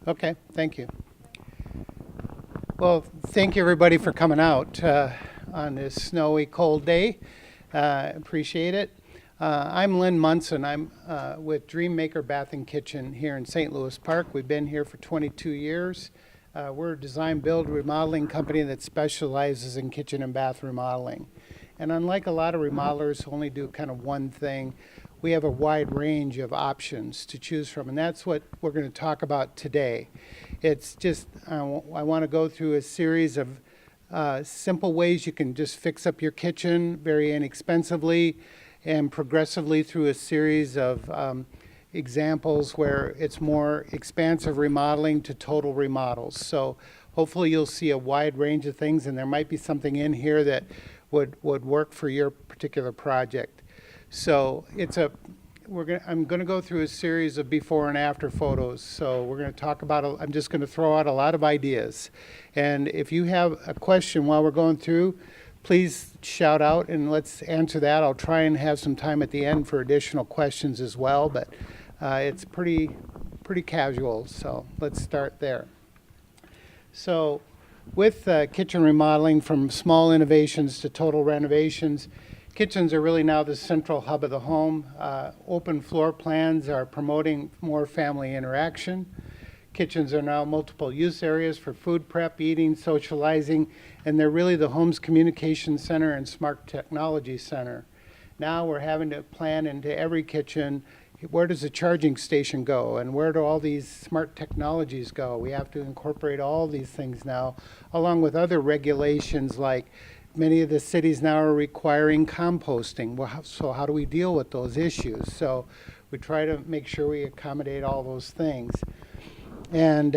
Okay, thank you. Well, thank you everybody for coming out on this snowy, cold day. Appreciate it. I'm Lynn Munson. I'm with Dreammaker Bath and Kitchen here in St. Louis Park. We've been here for 22 years. We're a design build remodeling company that specializes in kitchen and bath remodeling. And unlike a lot of remodelers who only do kind of one thing, we have a wide range of options to choose from, and that's what we're going to talk about today. It's just, I want to go through a series of simple ways you can just fix up your kitchen very inexpensively, and progressively through a series of examples where it's more expansive remodeling to total remodels. So hopefully you'll see a wide range of things, and there might be something in here that would work for your particular project. So I'm going to go through a series of before and after photos. So we're going to talk about, I'm just going to throw out a lot of ideas. And if you have a question while we're going through, please shout out and let's answer that. I'll try and have some time at the end for additional questions as well, but it's pretty casual. So let's start there. So with kitchen remodeling, from small innovations to total renovations, kitchens are really now the central hub of the home. Open floor plans are promoting more family interaction. Kitchens are now multiple use areas for food prep, eating, socializing, and they're really the home's communication center and smart technology center. Now we're having to plan into every kitchen, where does the charging station go, and where do all these smart technologies go? We have to incorporate all these things now, along with other regulations, like many of the cities now are requiring composting. Well, so how do we deal with those issues? So we try to make sure we accommodate all those things. And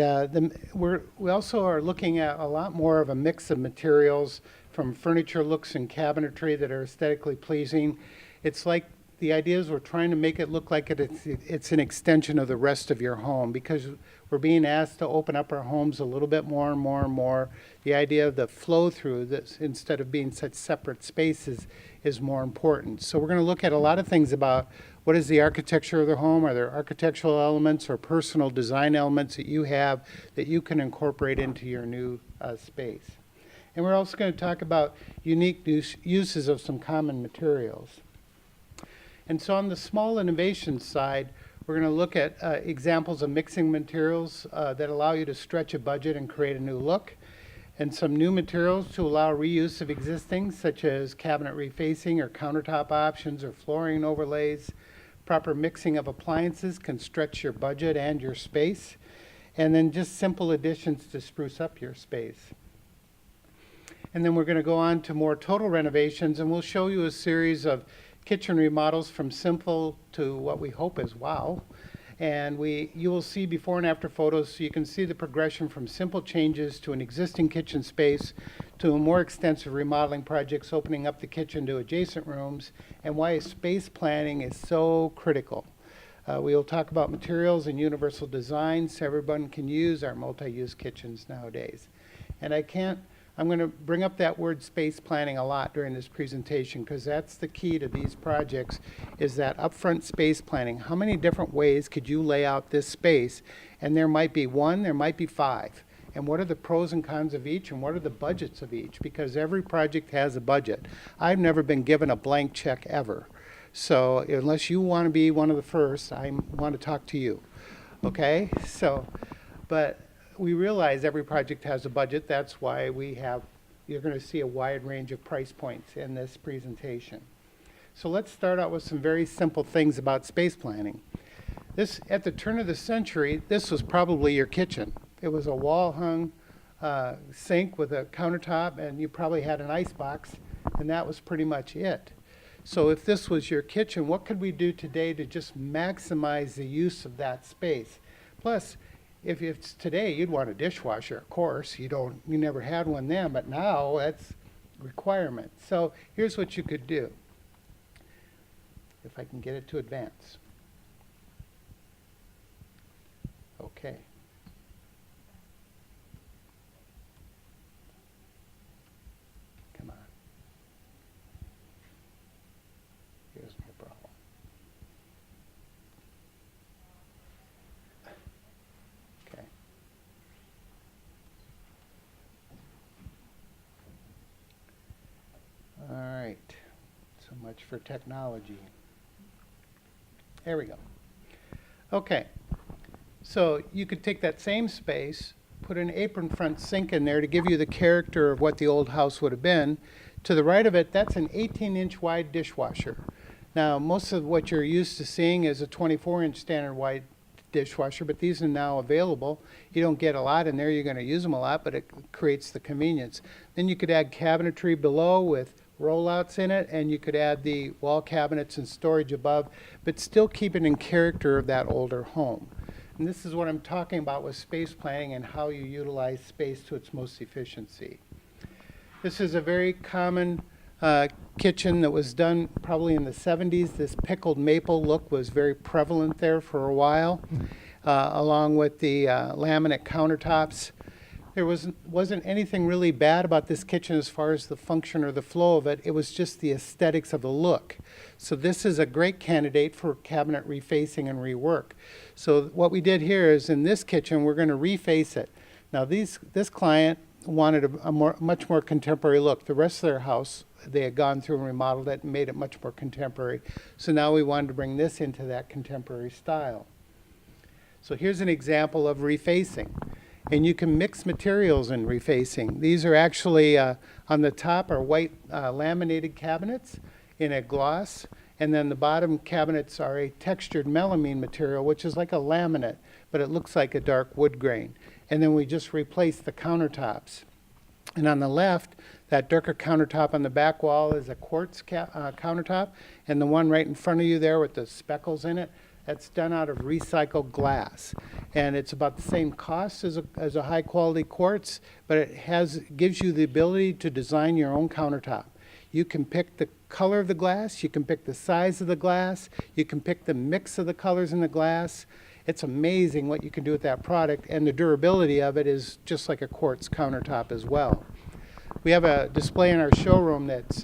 we also are looking at a lot more of a mix of materials, from furniture looks and cabinetry that are aesthetically pleasing. It's like the idea is we're trying to make it look like it's an extension of the rest of your home, because we're being asked to open up our homes a little bit more and more and more. The idea of the flow through this, instead of being such separate spaces, is more important. So we're going to look at a lot of things about what is the architecture of the home. Are there architectural elements or personal design elements that you have that you can incorporate into your new space? And we're also going to talk about unique uses of some common materials. And so on the small innovation side, we're going to look at examples of mixing materials that allow you to stretch a budget and create a new look, and some new materials to allow reuse of existing, such as cabinet refacing or countertop options or flooring overlays. Proper mixing of appliances can stretch your budget and your space, and then just simple additions to spruce up your space. And then we're going to go on to more total renovations, and we'll show you a series of kitchen remodels from simple to what we hope is wow. And you will see before and after photos, so you can see the progression from simple changes to an existing kitchen space to a more extensive remodeling projects, opening up the kitchen to adjacent rooms, and why space planning is so critical. We will talk about materials and universal designs so everyone can use our multi-use kitchens nowadays. And I'm going to bring up that word space planning a lot during this presentation, because that's the key to these projects, is that upfront space planning. How many different ways could you lay out this space? And there might be one, there might be five. And what are the pros and cons of each, and what are the budgets of each? Because every project has a budget. I've never been given a blank check ever. So unless you want to be one of the first, I want to talk to you. Okay? So, but we realize every project has a budget. That's why you're going to see a wide range of price points in this presentation. So let's start out with some very simple things about space planning. At the turn of the century, this was probably your kitchen. It was a wall-hung sink with a countertop, and you probably had an ice box, and that was pretty much it. So if this was your kitchen, what could we do today to just maximize the use of that space? Plus, if it's today, you'd want a dishwasher, of course. You never had one then, but now that's a requirement. So here's what you could do, if I can get it to advance. Okay. Come on. Here's my problem. Okay. much for technology. There we go. Okay, so you could take that same space, put an apron front sink in there to give you the character of what the old house would have been. To the right of it, that's an 18-inch wide dishwasher. Now, most of what you're used to seeing is a 24-inch standard wide dishwasher, but these are now available. You don't get a lot in there, you're going to use them a lot, but it creates the convenience. Then you could add cabinetry below with rollouts in it, and you could add the wall cabinets and storage above, but still keep it in character of that older home. And this is what I'm talking about with space planning and how you utilize space to its most efficiency. This is a very common kitchen that was done probably in the 70s. This pickled maple look was very prevalent there for a while, along with the laminate countertops. There wasn't anything really bad about this kitchen as far as the function or the flow of it. It was just the aesthetics of the look. So this is a great candidate for cabinet refacing and rework. So what we did here is in this kitchen, we're going to reface it. Now this client wanted a much more contemporary look. The rest of their house, they had gone through and remodeled it and made it much more contemporary. So now we wanted to bring this into that contemporary style. So here's an example of refacing. And you can mix materials in refacing. These are actually, on the top are white laminated cabinets in a gloss, and then the bottom cabinets are a textured melamine material, which is like a laminate, but it looks like a dark wood grain. And then we just replace the countertops. And on the left, that darker countertop on the back wall is a quartz countertop, and the one right in front of you there with the speckles in it, that's done out of recycled glass. And it's about the same cost as a high quality quartz, but it gives you the ability to design your own countertop. You can pick the color of the glass, you can pick the size of the glass, you can pick the mix of the colors in the glass. It's amazing what you can do with that product, and the durability of it is just like a quartz countertop as well. We have a display in our showroom that's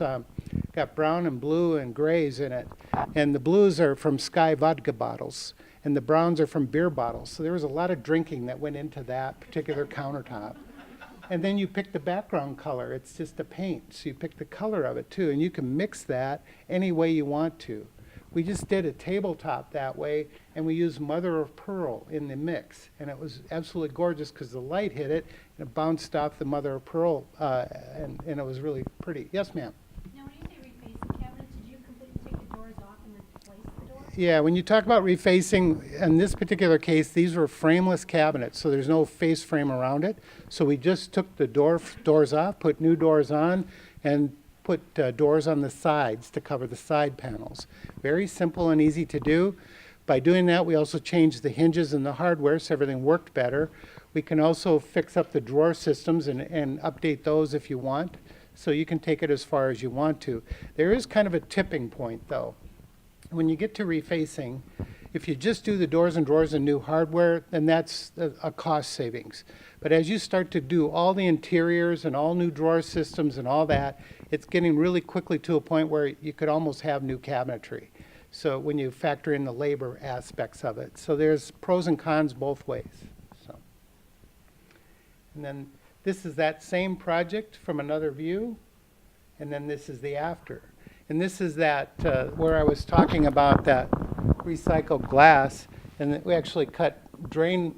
got brown and blue and grays in it, and the blues are from Sky vodka bottles, and the browns are from beer bottles. So there was a lot of drinking that went into that particular countertop. And then you pick the background color. It's just a paint, so you pick the color of it too, and you can mix that any way you want to. We just did a tabletop that way, and we used mother of pearl in the mix, and it was absolutely gorgeous because the light hit it, and it bounced off the mother of pearl, and it was really pretty. Yes, ma'am? Now, when you say reface the cabinets, did you completely take the doors off and replace the doors? Yeah, when you talk about refacing, in this particular case, these were frameless cabinets, so there's no face frame around it. So we just took the doors off, put new doors on, and put doors on the sides to cover the side panels. Very simple and easy to do. By doing that, we also changed the hinges and the hardware so everything worked better. We can also fix up the drawer systems and update those if you want. So you can take it as far as you want to. There is kind of a tipping point though. When you get to refacing, if you just do the doors and drawers and new hardware, then that's a cost savings. But as you start to do all the interiors and all new drawer systems and all that, it's getting really quickly to a point where you could almost have new cabinetry. So when you factor in the labor aspects of it. So there's pros and cons both ways. So, and then this is that same project from another view, and then this is the after. And this is that where I was talking about that recycled glass, and we actually cut drain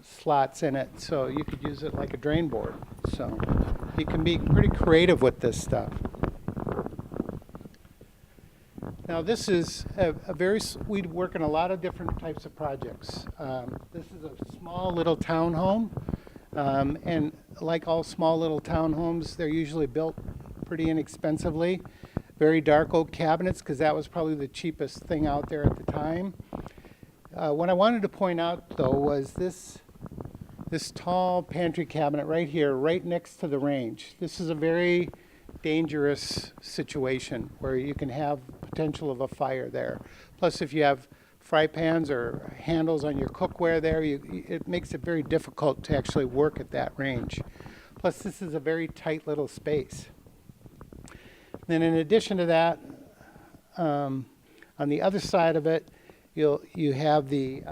slots in it, so you could use it like a drain board. So you can be pretty creative with this stuff. Now this is we work in a lot of different types of projects. This is a small little townhome, and like all small little townhomes, they're usually built pretty inexpensively. Very dark oak cabinets, because that was probably the cheapest thing out there at the time. What I wanted to point out though was this tall pantry cabinet right here, right next to the range. This is a very dangerous situation where you can have potential of a fire there. Plus, if you have fry pans or handles on your cookware there, it makes it very difficult to actually work at that range. Plus, this is a very tight little space. Then in addition to that, on the other side of it, you have the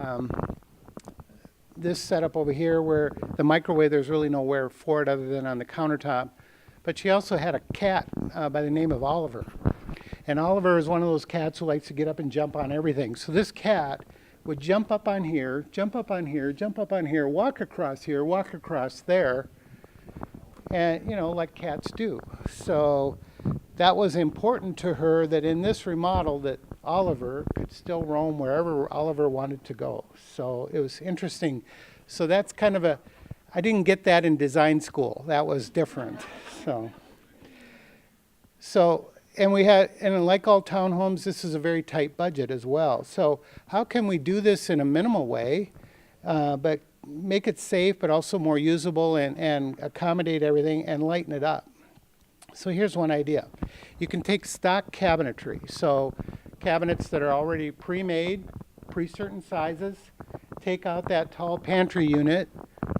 this setup over here where the microwave, there's really nowhere for it other than on the countertop. But she also had a cat by the name of Oliver. And Oliver is one of those cats who likes to get up and jump on everything. So this cat would jump up on here, jump up on here, jump up on here, walk across here, walk across there, and like cats do. So that was important to her, that in this remodel that Oliver could still roam wherever Oliver wanted to go. So it was interesting. So that's kind of I didn't get that in design school. That was different. And like all townhomes, this is a very tight budget as well. So how can we do this in a minimal way, but make it safe, but also more usable and accommodate everything and lighten it up? So here's one idea. You can take stock cabinetry, so cabinets that are already pre-made, certain sizes, take out that tall pantry unit,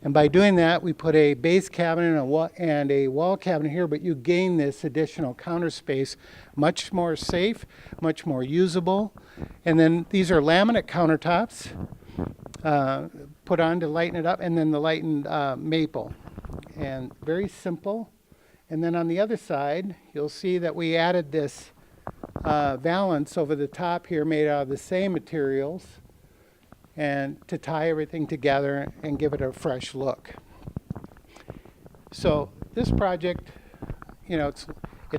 and by doing that, we put a base cabinet and a wall cabinet here, but you gain this additional counter space, much more safe, much more usable. And then these are laminate countertops put on to lighten it up, and then the lightened maple. And very simple. And then on the other side, you'll see that we added this valance over the top here made out of the same materials, and to tie everything together and give it a fresh look. So this project, it's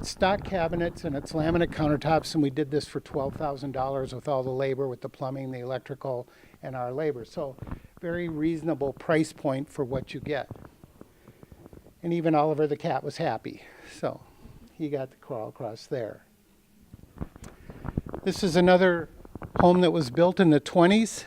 stock cabinets and it's laminate countertops, and we did this for $12,000 with all the labor, with the plumbing, the electrical, and our labor. So very reasonable price point for what you get. And even Oliver the cat was happy. So he got to crawl across there. This is another home that was built in the 20s.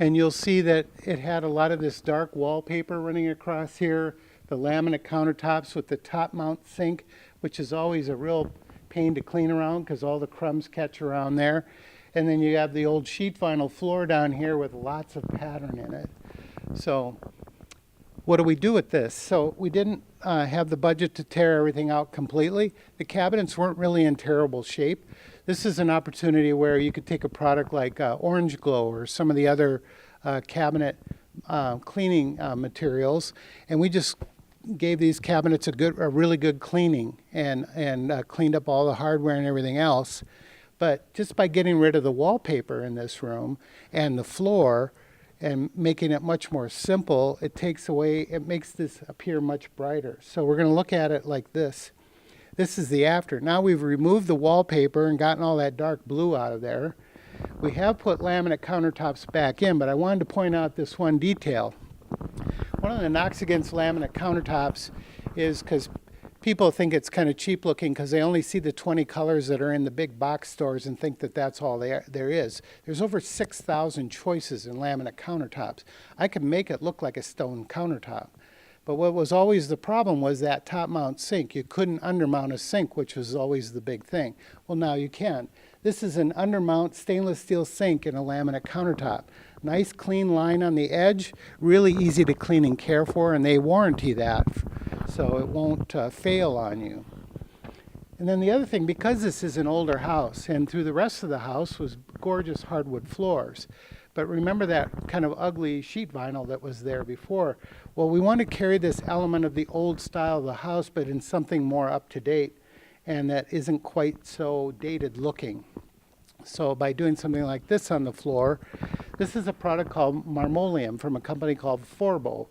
And you'll see that it had a lot of this dark wallpaper running across here, the laminate countertops with the top mount sink, which is always a real pain to clean around because all the crumbs catch around there. And then you have the old sheet vinyl floor down here with lots of pattern in it. So what do we do with this? So we didn't have the budget to tear everything out completely. The cabinets weren't really in terrible shape. This is an opportunity where you could take a product like Orange Glow or some of the other cabinet cleaning materials, and we just gave these cabinets a really good cleaning and cleaned up all the hardware and everything else. But just by getting rid of the wallpaper in this room and the floor and making it much more simple, it makes this appear much brighter. So we're going to look at it like this. This is the after. Now we've removed the wallpaper and gotten all that dark blue out of there. We have put laminate countertops back in, but I wanted to point out this one detail. One of the knocks against laminate countertops is because people think it's kind of cheap looking because they only see the 20 colors that are in the big box stores and think that that's all there is. There's over 6,000 choices in laminate countertops. I could make it look like a stone countertop. But what was always the problem was that top mount sink. You couldn't undermount a sink, which was always the big thing. Well, now you can. This is an undermount stainless steel sink in a laminate countertop. Nice clean line on the edge, really easy to clean and care for, and they warranty that, so it won't fail on you. And then the other thing, because this is an older house, and through the rest of the house was gorgeous hardwood floors. But remember that kind of ugly sheet vinyl that was there before. Well, we want to carry this element of the old style of the house, but in something more up to date, and that isn't quite so dated looking. So by doing something like this on the floor, this is a product called Marmoleum from a company called Forbo.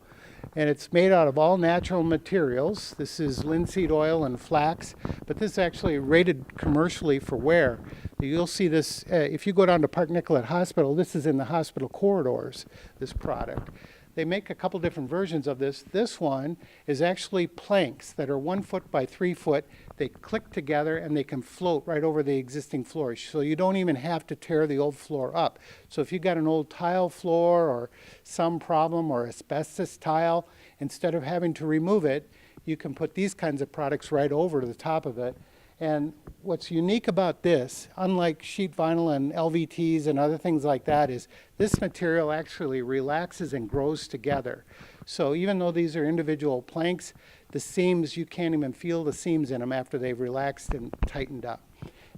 And it's made out of all natural materials. This is linseed oil and flax, but this is actually rated commercially for wear. You'll see this, if you go down to Park Nicollet Hospital, this is in the hospital corridors, this product. They make a couple different versions of this. This one is actually planks that are 1 foot by 3 foot. They click together and they can float right over the existing floor. So you don't even have to tear the old floor up. So if you've got an old tile floor or some problem or asbestos tile, instead of having to remove it, you can put these kinds of products right over to the top of it. And what's unique about this, unlike sheet vinyl and LVTs and other things like that, is this material actually relaxes and grows together. So even though these are individual planks, the seams, you can't even feel the seams in them after they've relaxed and tightened up.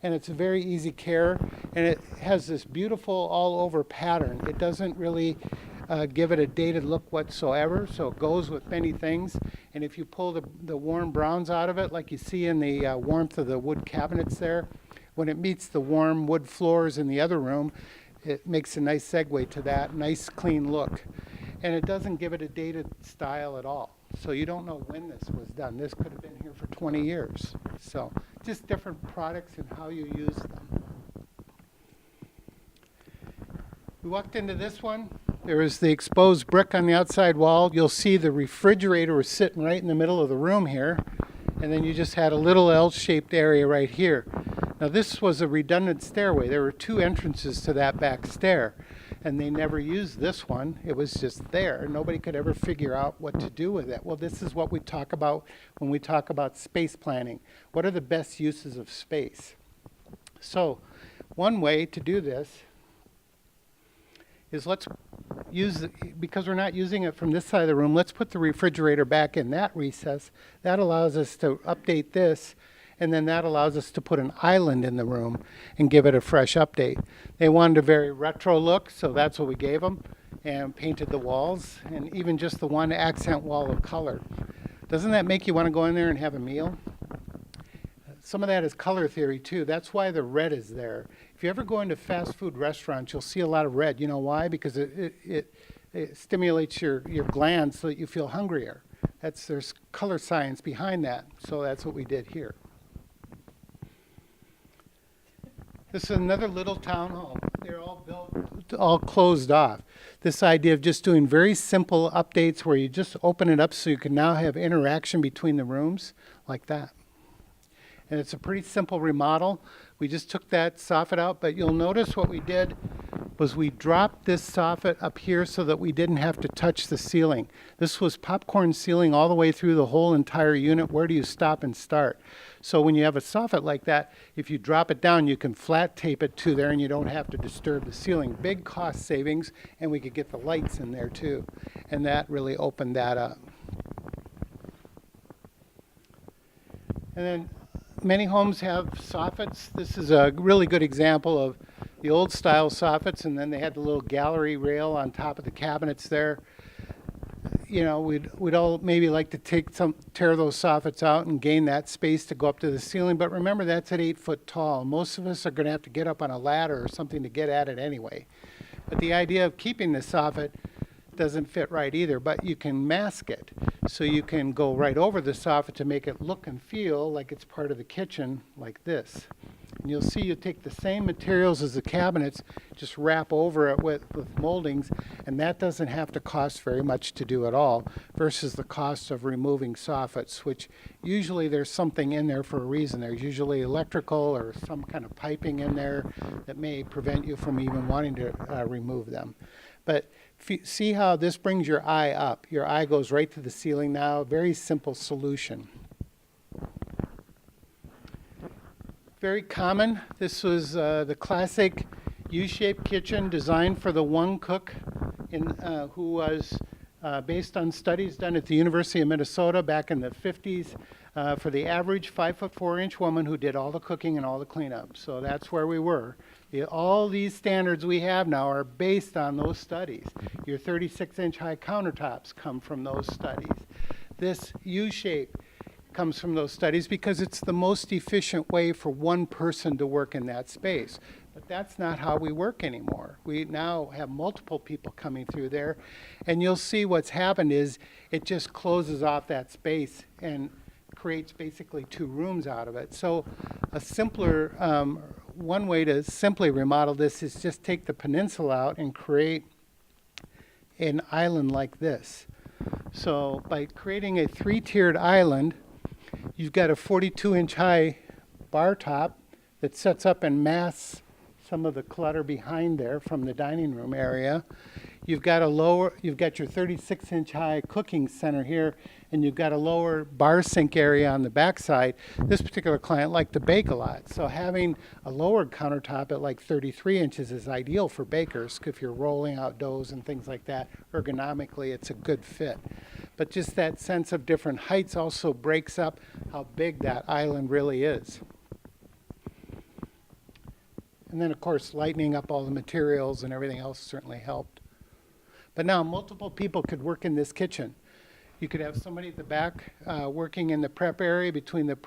And it's a very easy care, and it has this beautiful all over pattern. It doesn't really give it a dated look whatsoever, so it goes with many things. And if you pull the warm browns out of it, like you see in the warmth of the wood cabinets there, when it meets the warm wood floors in the other room, it makes a nice segue to that nice clean look. And it doesn't give it a dated style at all. So you don't know when this was done. This could have been here for 20 years. So just different products and how you use them. We walked into this one. There was the exposed brick on the outside wall. You'll see the refrigerator was sitting right in the middle of the room here. And then you just had a little L-shaped area right here. Now this was a redundant stairway. There were two entrances to that back stair. And they never used this one. It was just there. Nobody could ever figure out what to do with it. Well, this is what we talk about when we talk about space planning. What are the best uses of space? So one way to do this is let's use, because we're not using it from this side of the room, let's put the refrigerator back in that recess. That allows us to update this, and then that allows us to put an island in the room and give it a fresh update. They wanted a very retro look, so that's what we gave them, and painted the walls, and even just the one accent wall of color. Doesn't that make you want to go in there and have a meal? Some of that is color theory too. That's why the red is there. If you ever go into fast food restaurants, you'll see a lot of red. You know why? Because it stimulates your glands so that you feel hungrier. There's color science behind that. So that's what we did here. This is another little townhome. They're all built, all closed off. This idea of just doing very simple updates where you just open it up so you can now have interaction between the rooms like that. And it's a pretty simple remodel. We just took that soffit out, but you'll notice what we did was we dropped this soffit up here so that we didn't have to touch the ceiling. This was popcorn ceiling all the way through the whole entire unit. Where do you stop and start? So when you have a soffit like that, if you drop it down, you can flat tape it to there and you don't have to disturb the ceiling. Big cost savings, and we could get the lights in there too. And that really opened that up. And then many homes have soffits. This is a really good example of the old style soffits, and then they had the little gallery rail on top of the cabinets there. You know, we'd all maybe like to tear those soffits out and gain that space to go up to the ceiling, but remember that's at 8 foot tall. Most of us are going to have to get up on a ladder or something to get at it anyway. But the idea of keeping the soffit doesn't fit right either, but you can mask it. So you can go right over the soffit to make it look and feel like it's part of the kitchen like this. And you'll see you take the same materials as the cabinets, just wrap over it with moldings, and that doesn't have to cost very much to do at all versus the cost of removing soffits, which usually there's something in there for a reason. There's usually electrical or some kind of piping in there that may prevent you from even wanting to remove them. But see how this brings your eye up. Your eye goes right to the ceiling now. Very simple solution. Very common. This was the classic U-shaped kitchen designed for the one cook who was based on studies done at the University of Minnesota back in the 50s for the average 5'4" woman who did all the cooking and all the cleanup. So that's where we were. All these standards we have now are based on those studies. Your 36-inch high countertops come from those studies. This U-shape comes from those studies because it's the most efficient way for one person to work in that space. But that's not how we work anymore. We now have multiple people coming through there, and you'll see what's happened is it just closes off that space and creates basically two rooms out of it. So a simpler, one way to simply remodel this is just take the peninsula out and create an island like this. So by creating a 3-tiered island, you've got a 42-inch high bar top that sets up and masks some of the clutter behind there from the dining room area. You've got your 36-inch high cooking center here, and you've got a lower bar sink area on the backside. This particular client liked to bake a lot, so having a lowered countertop at like 33 inches is ideal for bakers if you're rolling out doughs and things like that. Ergonomically, it's a good fit. But just that sense of different heights also breaks up how big that island really is. And then, of course, lightening up all the materials and everything else certainly helped. But now multiple people could work in this kitchen. You could have somebody at the back working in the prep area between the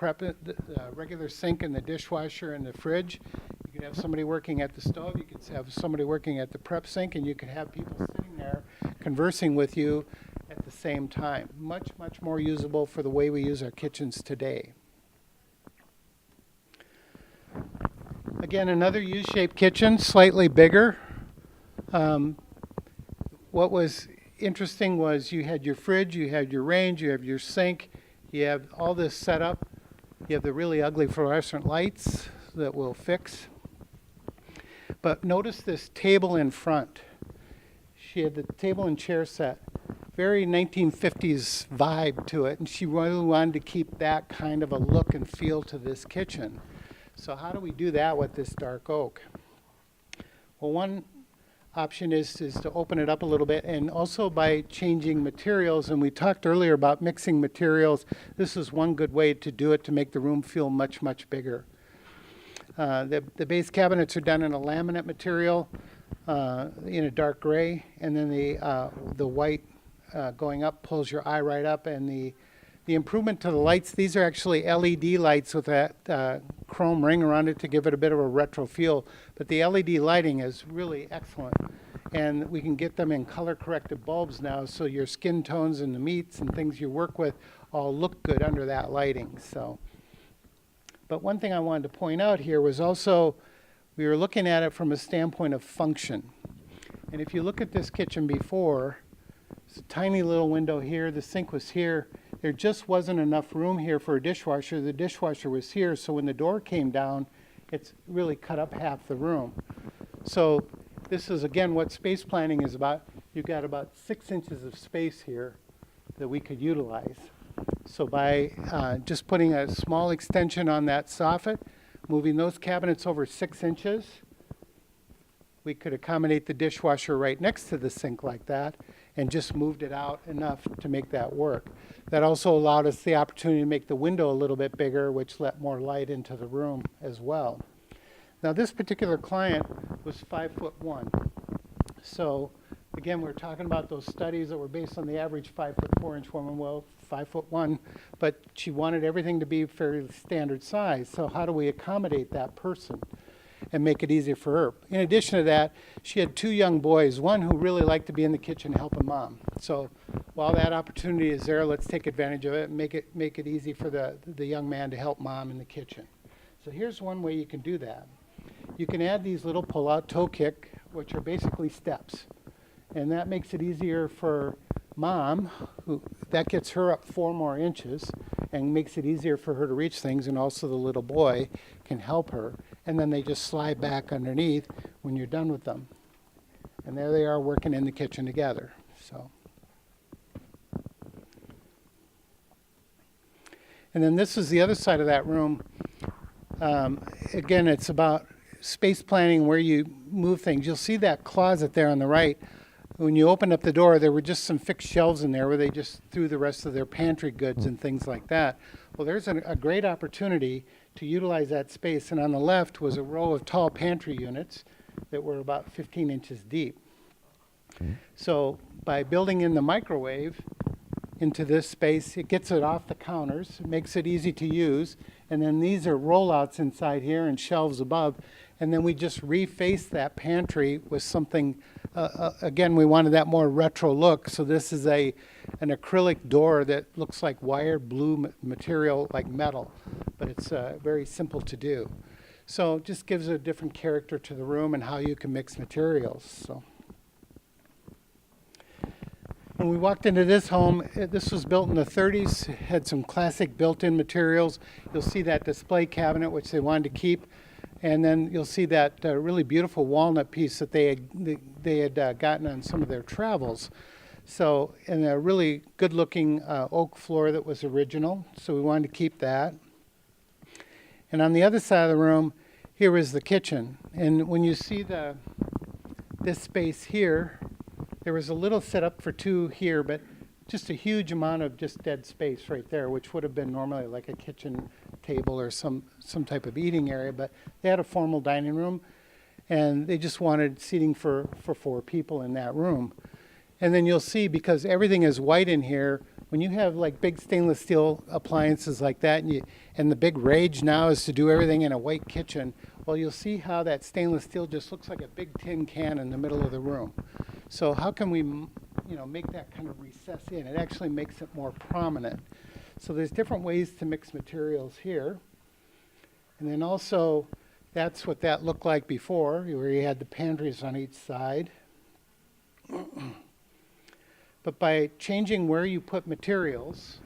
regular sink and the dishwasher and the fridge. You could have somebody working at the stove. You could have somebody working at the prep sink, and you could have people sitting there conversing with you at the same time. Much, much more usable for the way we use our kitchens today. Again, another U-shaped kitchen, slightly bigger. What was interesting was you had your fridge, you had your range, you have your sink, you have all this set up. You have the really ugly fluorescent lights that we'll fix. But notice this table in front. She had the table and chair set. Very 1950s vibe to it, and she really wanted to keep that kind of a look and feel to this kitchen. So how do we do that with this dark oak? Well, one option is to open it up a little bit, and also by changing materials. And we talked earlier about mixing materials. This is one good way to do it to make the room feel much, much bigger. The base cabinets are done in a laminate material in a dark gray, and then the white going up pulls your eye right up. And the improvement to the lights, these are actually LED lights with that chrome ring around it to give it a bit of a retro feel. But the LED lighting is really excellent. And we can get them in color-corrected bulbs now, so your skin tones and the meats and things you work with all look good under that lighting. But one thing I wanted to point out here was also we were looking at it from a standpoint of function. And if you look at this kitchen before, it's a tiny little window here, the sink was here. There just wasn't enough room here for a dishwasher. The dishwasher was here, so when the door came down, it's really cut up half the room. So this is, again, what space planning is about. You've got about 6 inches of space here that we could utilize. So by just putting a small extension on that soffit, moving those cabinets over 6 inches, we could accommodate the dishwasher right next to the sink like that, and just moved it out enough to make that work. That also allowed us the opportunity to make the window a little bit bigger, which let more light into the room as well. Now this particular client was 5'1". So again, we're talking about those studies that were based on the average 5'4" woman, well, 5'1", but she wanted everything to be fairly standard size. So how do we accommodate that person and make it easier for her? In addition to that, she had 2 young boys, one who really liked to be in the kitchen helping mom. So while that opportunity is there, let's take advantage of it and make it easy for the young man to help mom in the kitchen. So here's one way you can do that. You can add these little pull-out toe kick, which are basically steps. And that makes it easier for mom, that gets her up 4 more inches and makes it easier for her to reach things, and also the little boy can help her. And then they just slide back underneath when you're done with them. And there they are working in the kitchen together. So. And then this is the other side of that room. Again, it's about space planning, where you move things. You'll see that closet there on the right. When you opened up the door, there were just some fixed shelves in there where they just threw the rest of their pantry goods and things like that. Well, there's a great opportunity to utilize that space. And on the left was a row of tall pantry units that were about 15 inches deep. So by building in the microwave into this space, it gets it off the counters, it makes it easy to use. And then these are rollouts inside here and shelves above. And then we just reface that pantry with something, again, we wanted that more retro look. So this is an acrylic door that looks like wired blue material, like metal, but it's very simple to do. So it just gives a different character to the room and how you can mix materials. So when we walked into this home, this was built in the 30s, had some classic built-in materials. You'll see that display cabinet, which they wanted to keep. And then you'll see that really beautiful walnut piece that they had gotten on some of their travels. So, and a really good-looking oak floor that was original. So we wanted to keep that. And on the other side of the room, here is the kitchen. And when you see this space here, there was a little setup for 2 here, but just a huge amount of just dead space right there, which would have been normally like a kitchen table or some type of eating area. But they had a formal dining room, and they just wanted seating for 4 people in that room. And then you'll see, because everything is white in here, when you have like big stainless steel appliances like that, and the big rage now is to do everything in a white kitchen, well, you'll see how that stainless steel just looks like a big tin can in the middle of the room. So how can we, make that kind of recess in? It actually makes it more prominent. So there's different ways to mix materials here. And then also, that's what that looked like before, where you had the pantries on each side. But by changing where you put materials,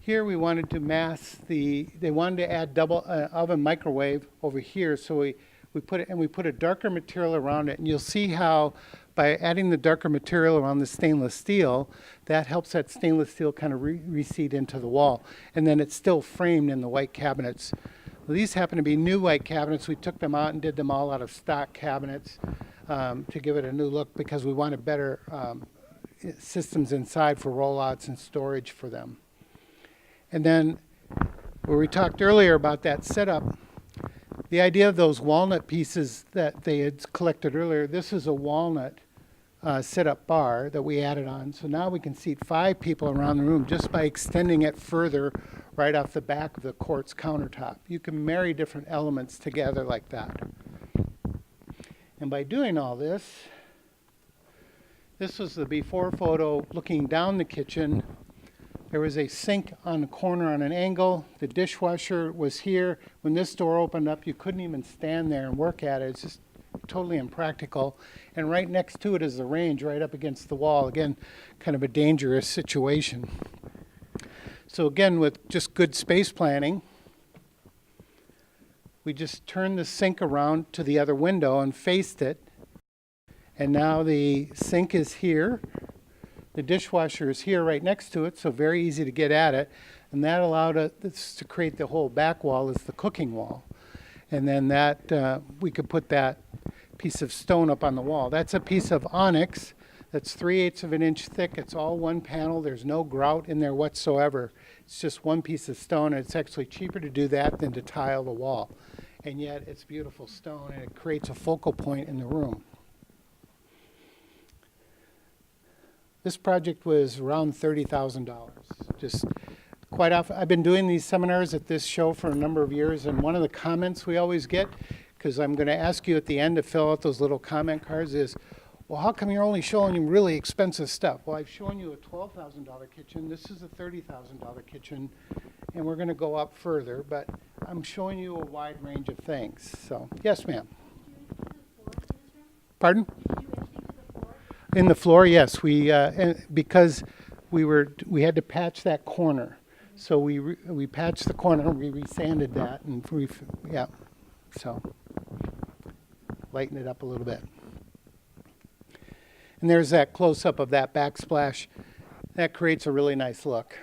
here we wanted to mask they wanted to add double oven microwave over here, so we put a darker material around it, and you'll see how by adding the darker material around the stainless steel, that helps that stainless steel kind of recede into the wall, and then it's still framed in the white cabinets. Well, these happen to be new white cabinets. We took them out and did them all out of stock cabinets to give it a new look, because we wanted better systems inside for rollouts and storage for them. And then where we talked earlier about that setup, the idea of those walnut pieces that they had collected earlier, this is a walnut sit-up bar that we added on. So now we can seat 5 people around the room just by extending it further right off the back of the quartz countertop. You can marry different elements together like that. And by doing all this, this was the before photo looking down the kitchen. There was a sink on the corner on an angle. The dishwasher was here. When this door opened up, you couldn't even stand there and work at it. It's just totally impractical. And right next to it is the range right up against the wall. Again, kind of a dangerous situation. So again, with just good space planning, we just turned the sink around to the other window and faced it. And now the sink is here. The dishwasher is here right next to it, so very easy to get at it. And that allowed us to create the whole back wall as the cooking wall. And then that we could put that piece of stone up on the wall. That's a piece of onyx that's 3/8 of an inch thick. It's all one panel. There's no grout in there whatsoever. It's just one piece of stone, and it's actually cheaper to do that than to tile the wall. And yet it's beautiful stone, and it creates a focal point in the room. This project was around $30,000. Just quite often, I've been doing these seminars at this show for a number of years, and one of the comments we always get, because I'm going to ask you at the end to fill out those little comment cards, is, well, how come you're only showing you really expensive stuff? Well, I've shown you a $12,000 kitchen. This is a $30,000 kitchen, and we're going to go up further, but I'm showing you a wide range of things. So, yes, ma'am. Pardon? In the floor, yes. We because we had to patch that corner, so we patched the corner. We resanded that, and so lighten it up a little bit. And there's that close up of that backsplash. That creates a really nice look,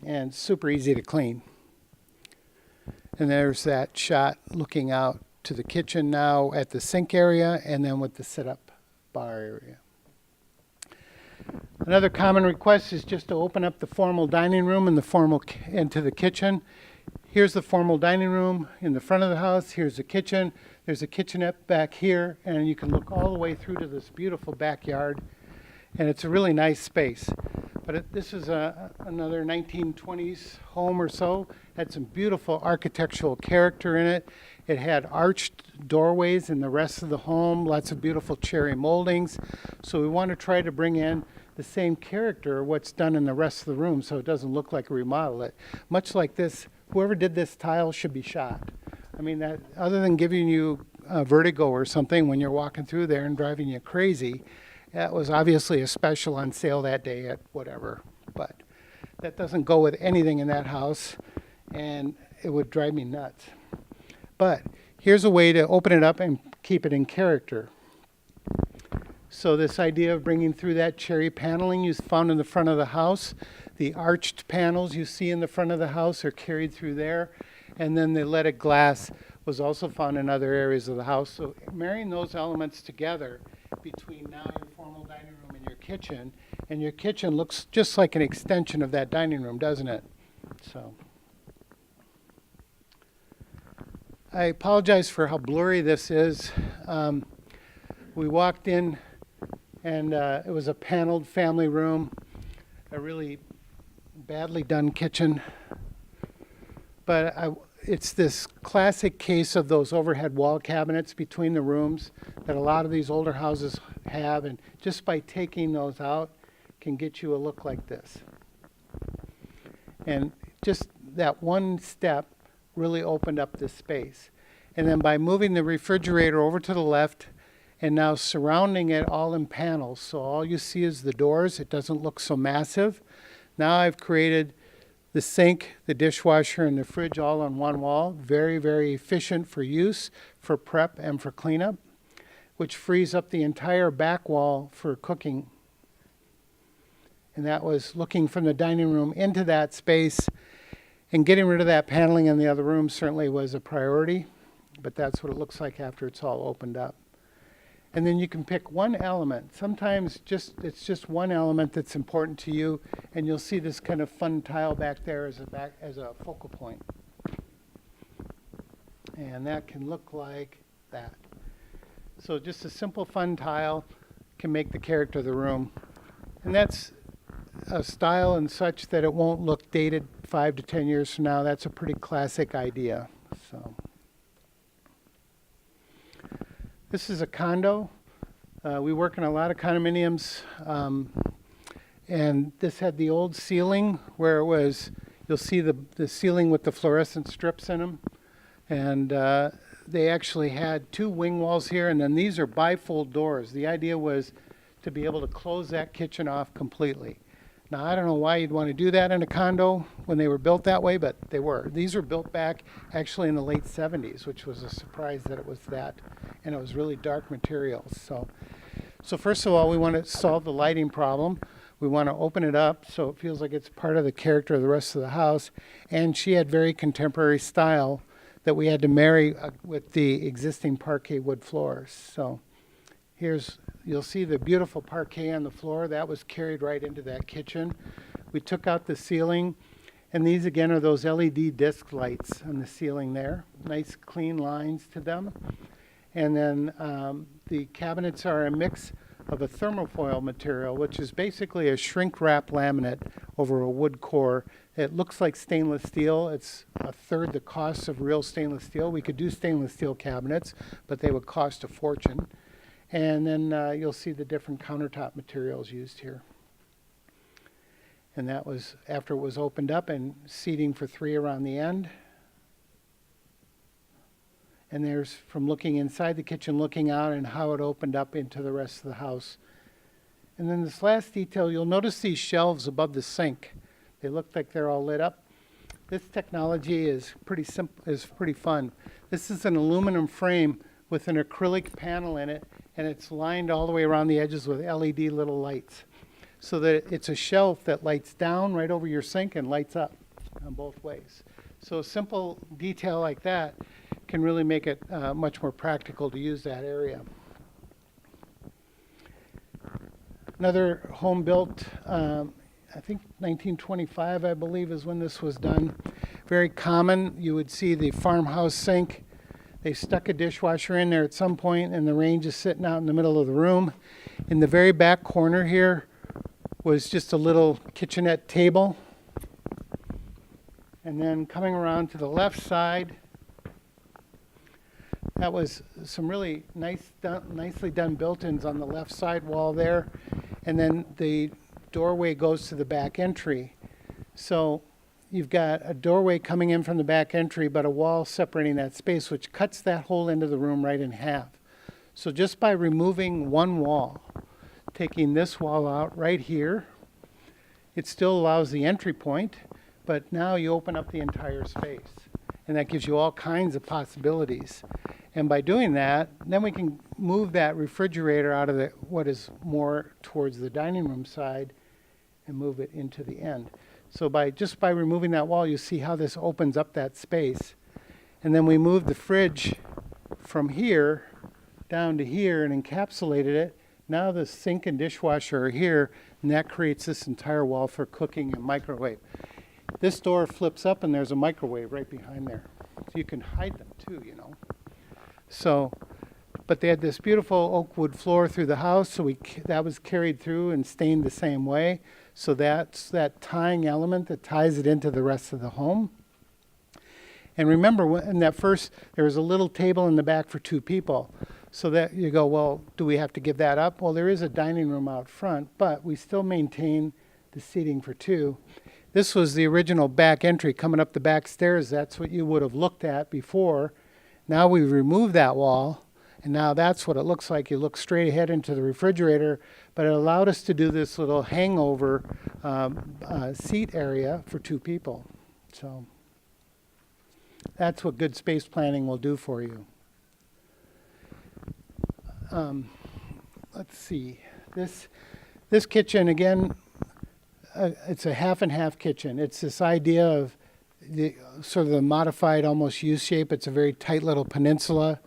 and super easy to clean. And there's that shot looking out to the kitchen now at the sink area, and then with the sit-up bar area. Another common request is just to open up the formal dining room and into the kitchen. Here's the formal dining room in the front of the house. Here's the kitchen. There's a kitchenette back here, and you can look all the way through to this beautiful backyard. And it's a really nice space. But this is another 1920s home or so. Had some beautiful architectural character in it. It had arched doorways in the rest of the home, lots of beautiful cherry moldings. So we want to try to bring in the same character, what's done in the rest of the room, so it doesn't look like a remodel. It much like this, whoever did this tile should be shot. I mean, that other than giving you vertigo or something when you're walking through there and driving you crazy, that was obviously a special on sale that day at whatever. But that doesn't go with anything in that house, and it would drive me nuts. But here's a way to open it up and keep it in character. So this idea of bringing through that cherry paneling you found in the front of the house, the arched panels you see in the front of the house are carried through there, and then the leaded glass was also found in other areas of the house. So marrying those elements together between now your formal dining room and your kitchen looks just like an extension of that dining room, doesn't it? So I apologize for how blurry this is. We walked in And it was a paneled family room, a really badly done kitchen. But it's this classic case of those overhead wall cabinets between the rooms that a lot of these older houses have, and just by taking those out can get you a look like this. And just that one step really opened up this space. And then by moving the refrigerator over to the left and now surrounding it all in panels, so all you see is the doors, it doesn't look so massive. Now I've created the sink, the dishwasher, and the fridge all on one wall. Very, very efficient for use, for prep, and for cleanup, which frees up the entire back wall for cooking. And that was looking from the dining room into that space, and getting rid of that paneling in the other room certainly was a priority, but that's what it looks like after it's all opened up. And then you can pick one element. Sometimes it's just one element that's important to you, and you'll see this kind of fun tile back there as a focal point. And that can look like that. So just a simple fun tile can make the character of the room. And that's a style and such that it won't look dated 5 to 10 years from now. That's a pretty classic idea. So. This is a condo. We work in a lot of condominiums, and this had the old ceiling where it was, you'll see the ceiling with the fluorescent strips in them, and they actually had 2 wing walls here, and then these are bifold doors. The idea was to be able to close that kitchen off completely. Now, I don't know why you'd want to do that in a condo when they were built that way, but they were. These were built back actually in the late 70s, which was a surprise that it was that, and it was really dark materials. So first of all, we want to solve the lighting problem. We want to open it up so it feels like it's part of the character of the rest of the house. And she had very contemporary style that we had to marry with the existing parquet wood floors. So you'll see the beautiful parquet on the floor. That was carried right into that kitchen. We took out the ceiling, and these again are those LED disc lights on the ceiling there. Nice clean lines to them. And then the cabinets are a mix of a thermofoil material, which is basically a shrink wrap laminate over a wood core. It looks like stainless steel. It's a third the cost of real stainless steel. We could do stainless steel cabinets, but they would cost a fortune. And then you'll see the different countertop materials used here. And that was after it was opened up, and seating for 3 around the end. And there's from looking inside the kitchen, looking out, and how it opened up into the rest of the house. And then this last detail, you'll notice these shelves above the sink. They look like they're all lit up. This technology is pretty simple, is pretty fun. This is an aluminum frame with an acrylic panel in it, and it's lined all the way around the edges with LED little lights, so that it's a shelf that lights down right over your sink and lights up on both ways. So a simple detail like that can really make it much more practical to use that area. Another home built, I think 1925, I believe, is when this was done. Very common. You would see the farmhouse sink. They stuck a dishwasher in there at some point, and the range is sitting out in the middle of the room. In the very back corner here was just a little kitchenette table. And then coming around to the left side, that was some really nicely done built-ins on the left side wall there. And then the doorway goes to the back entry. So you've got a doorway coming in from the back entry, but a wall separating that space, which cuts that whole end of the room right in half. So just by removing one wall, taking this wall out right here, it still allows the entry point, but now you open up the entire space. And that gives you all kinds of possibilities. And by doing that, then we can move that refrigerator out of what is more towards the dining room side and move it into the end. So just by removing that wall, you see how this opens up that space. And then we moved the fridge from here down to here and encapsulated it. Now the sink and dishwasher are here, and that creates this entire wall for cooking and microwave. This door flips up, and there's a microwave right behind there. So you can hide them too, you know. So but they had this beautiful oak wood floor through the house, so that was carried through and stained the same way. So that's that tying element that ties it into the rest of the home. And remember, in that first, there was a little table in the back for 2 people. So that you go, well, do we have to give that up? Well, there is a dining room out front, but we still maintain the seating for 2. This was the original back entry coming up the back stairs. That's what you would have looked at before. Now we've removed that wall, and now that's what it looks like. You look straight ahead into the refrigerator, but it allowed us to do this little hangover seat area for 2 people. So that's what good space planning will do for you. Let's see. This kitchen, again, it's a half and half kitchen. It's this idea of the sort of the modified almost U shape. It's a very tight little peninsula.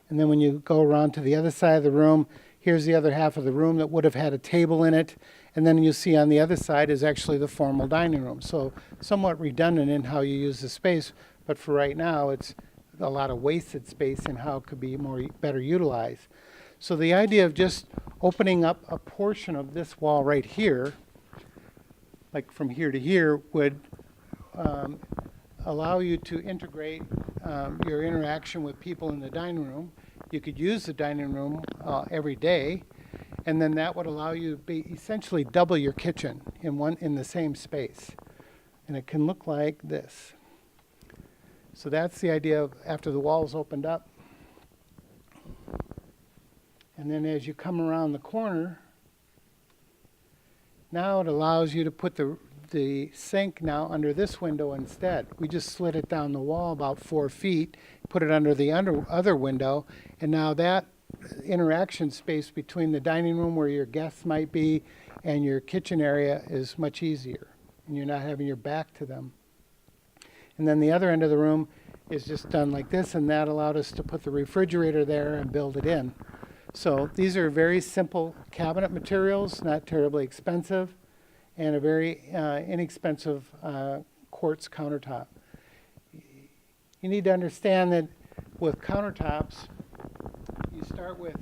And then when you go around to the other side of the room, here's the other half of the room that would have had a table in it. And then you see on the other side is actually the formal dining room. So somewhat redundant in how you use the space. But for right now, it's a lot of wasted space in how it could be better utilized. So the idea of just opening up a portion of this wall right here, like from here to here, would allow you to integrate your interaction with people in the dining room. You could use the dining room every day, and then that would allow you to essentially double your kitchen in the same space. And it can look like this. So that's the idea of after the wall's opened up. And then as you come around the corner, now it allows you to put the sink now under this window instead. We just slid it down the wall about 4 feet, put it under the other window, and now that interaction space between the dining room where your guests might be and your kitchen area is much easier, and you're not having your back to them. And then the other end of the room is just done like this, and that allowed us to put the refrigerator there and build it in. So these are very simple cabinet materials, not terribly expensive, and a very inexpensive quartz countertop. You need to understand that with countertops, you start with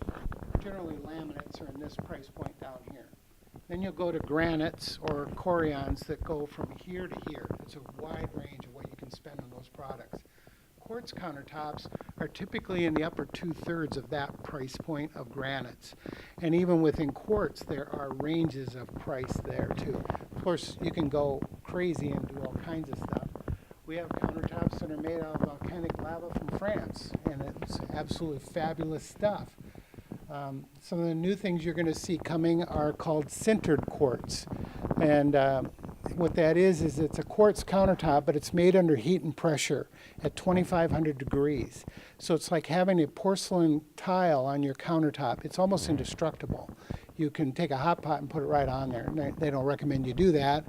generally laminates are in this price point down here. Then you'll go to granites or corians that go from here to here. It's a wide range of what you can spend on those products. Quartz countertops are typically in the upper 2/3 of that price point of granites. And even within quartz, there are ranges of price there too. Of course, you can go crazy and do all kinds of stuff. We have countertops that are made out of volcanic lava from France, and it's absolutely fabulous stuff. Some of the new things you're going to see coming are called sintered quartz. And what that is it's a quartz countertop, but it's made under heat and pressure at 2,500 degrees. So it's like having a porcelain tile on your countertop. It's almost indestructible. You can take a hot pot and put it right on there. They don't recommend you do that,